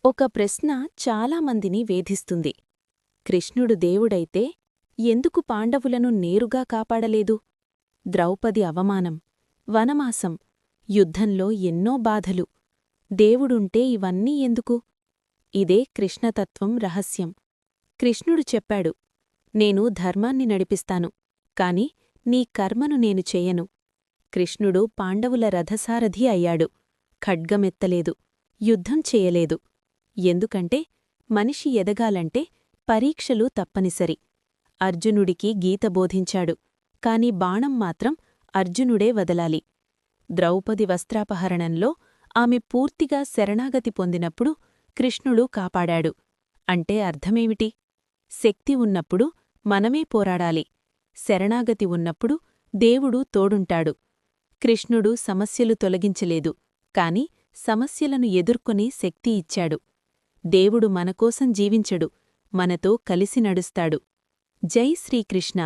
ఒక ప్రశ్న చాలామందిని వేధిస్తుంది. కృష్ణుడు దేవుడైతే ఎందుకు పాండవులను నేరుగా కాపాడలేదు? ద్రౌపది అవమానం, వనమాసం, యుద్ధంలో ఎన్నో బాధలు. దేవుడుంటే ఇవన్నీ ఎందుకు? ఇదే కృష్ణతత్వం రహస్యం. కృష్ణుడు చెప్పాడు, నేను ధర్మాన్ని నడిపిస్తాను, కాని నీ కర్మను నేను చెయ్యను. కృష్ణుడు పాండవుల రథసారథి అయ్యాడు, ఖడ్గమెత్తలేదు, యుద్ధం చేయలేదు. ఎందుకంటే మనిషి ఎదగాలంటే పరీక్షలు తప్పనిసరి. అర్జునుడికి గీత బోధించాడు, కాని బాణం మాత్రం అర్జునుడే వదలాలి. ద్రౌపది వస్త్రాపహరణంలో ఆమె పూర్తిగా శరణాగతి పొందినప్పుడు కృష్ణుడు కాపాడాడు. అంటే అర్థమేమిటి? శక్తి ఉన్నప్పుడు మనమే పోరాడాలి, శరణాగతి ఉన్నప్పుడు దేవుడు తోడుంటాడు. కృష్ణుడు సమస్యలు తొలగించలేదు, కాని సమస్యలను ఎదుర్కొనే శక్తి ఇచ్చాడు. దేవుడు మనకోసం జీవించడు, మనతో కలిసి నడుస్తాడు. జై శ్రీకృష్ణ.